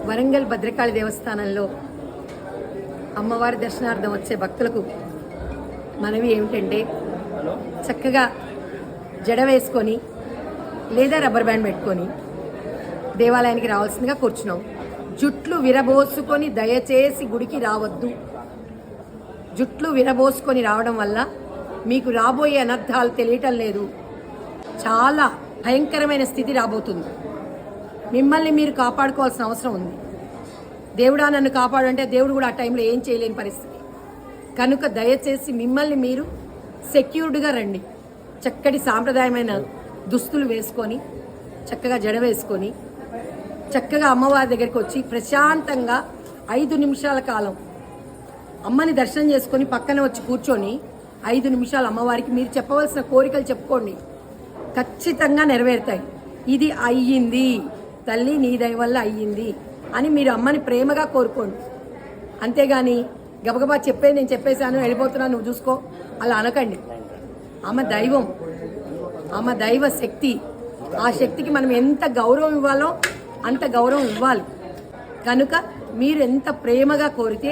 వరంగల్ భద్రకాళి దేవస్థానంలో అమ్మవారి దర్శనార్థం వచ్చే భక్తులకు మనవి ఏమిటంటే చక్కగా జడ వేసుకొని లేదా రబ్బర్ బ్యాండ్ పెట్టుకొని దేవాలయానికి రావాల్సిందిగా కూర్చున్నాం. జుట్లు విరబోసుకొని దయచేసి గుడికి రావద్దు. జుట్లు విరబోసుకొని రావడం వల్ల మీకు రాబోయే అనర్థాలు తెలియటం లేదు. చాలా భయంకరమైన స్థితి రాబోతుంది. మిమ్మల్ని మీరు కాపాడుకోవాల్సిన అవసరం ఉంది. దేవుడా నన్ను కాపాడు అంటే దేవుడు కూడా ఆ టైంలో ఏం చేయలేని పరిస్థితి. కనుక దయచేసి మిమ్మల్ని మీరు సెక్యూర్డ్గా రండి. చక్కటి సాంప్రదాయమైన దుస్తులు వేసుకొని చక్కగా జడ వేసుకొని చక్కగా అమ్మవారి దగ్గరికి వచ్చి ప్రశాంతంగా 5 నిమిషాల కాలం అమ్మని దర్శనం చేసుకొని పక్కన వచ్చి కూర్చొని 5 నిమిషాలు అమ్మవారికి మీరు చెప్పవలసిన కోరికలు చెప్పుకోండి. ఖచ్చితంగా నెరవేరుతాయి. ఇది అయ్యింది తల్లి నీ దయ వల్ల అయ్యింది అని మీరు అమ్మని ప్రేమగా కోరుకోండి. అంతేగాని గబగబా చెప్పేది నేను చెప్పేశాను వెళ్ళిపోతున్నాను నువ్వు చూసుకో అలా అనకండి. ఆమె దైవం, ఆమె దైవ శక్తి. ఆ శక్తికి మనం ఎంత గౌరవం ఇవ్వాలో అంత గౌరవం ఇవ్వాలి. కనుక మీరు ఎంత ప్రేమగా కోరితే,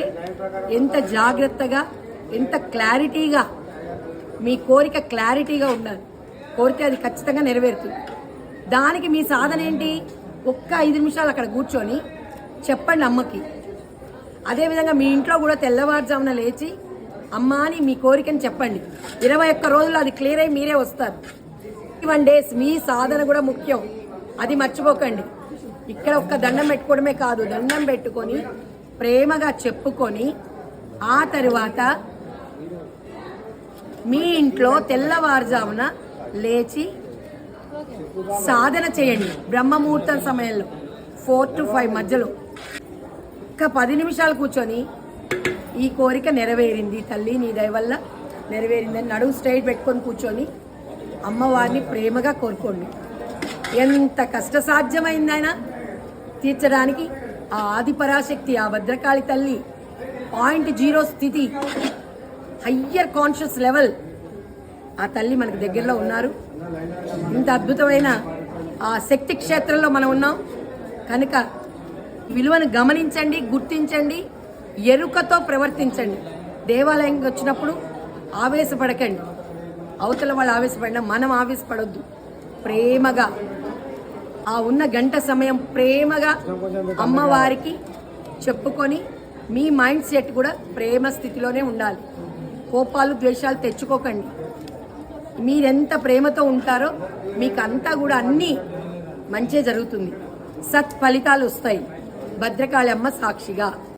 ఎంత జాగ్రత్తగా, ఎంత క్లారిటీగా మీ కోరిక క్లారిటీగా ఉండాలి. కోరితే అది ఖచ్చితంగా నెరవేరుతుంది. దానికి మీ సాధన ఏంటి? ఒక్క 5 నిమిషాలు అక్కడ కూర్చొని చెప్పండి అమ్మకి. అదేవిధంగా మీ ఇంట్లో కూడా తెల్లవారుజామున లేచి అమ్మ అని మీ కోరికని చెప్పండి. 21 రోజులు అది క్లియర్ అయ్యి మీరే వస్తారు. 21 days మీ సాధన కూడా ముఖ్యం, అది మర్చిపోకండి. ఇక్కడ ఒక్క దండం పెట్టుకోవడమే కాదు, దండం పెట్టుకొని ప్రేమగా చెప్పుకొని ఆ తరువాత మీ ఇంట్లో తెల్లవారుజామున లేచి సాధన చేయండి. బ్రహ్మముహూర్తం సమయంలో 4 to 5 మధ్యలో ఒక్క 10 నిమిషాలు కూర్చొని ఈ కోరిక నెరవేరింది తల్లి నీ దయ వల్ల నెరవేరిందని నడుము స్ట్రైట్ పెట్టుకొని కూర్చొని అమ్మవారిని ప్రేమగా కోరుకోండి. ఎంత కష్టసాధ్యమైందైనా తీర్చడానికి ఆ ఆదిపరాశక్తి, ఆ భద్రకాళి తల్లి 0.0 స్థితి, హయ్యర్ కాన్షియస్ లెవెల్ ఆ తల్లి మనకు దగ్గరలో ఉన్నారు. ఇంత అద్భుతమైన ఆ శక్తి క్షేత్రంలో మనం ఉన్నాం. కనుక విలువను గమనించండి, గుర్తించండి, ఎరుకతో ప్రవర్తించండి. దేవాలయంకి వచ్చినప్పుడు ఆవేశపడకండి. అవతల వాళ్ళు ఆవేశపడినా మనం ఆవేశపడొద్దు. ప్రేమగా ఆ ఉన్న గంట సమయం ప్రేమగా అమ్మవారికి చెప్పుకొని మీ మైండ్ సెట్ కూడా ప్రేమ స్థితిలోనే ఉండాలి. కోపాలు ద్వేషాలు తెచ్చుకోకండి. మీరెంత ప్రేమతో ఉంటారో మీకు అంతా కూడా అన్నీ మంచే జరుగుతుంది. సత్ ఫలితాలు వస్తాయి. భద్రకాళి అమ్మ సాక్షిగా.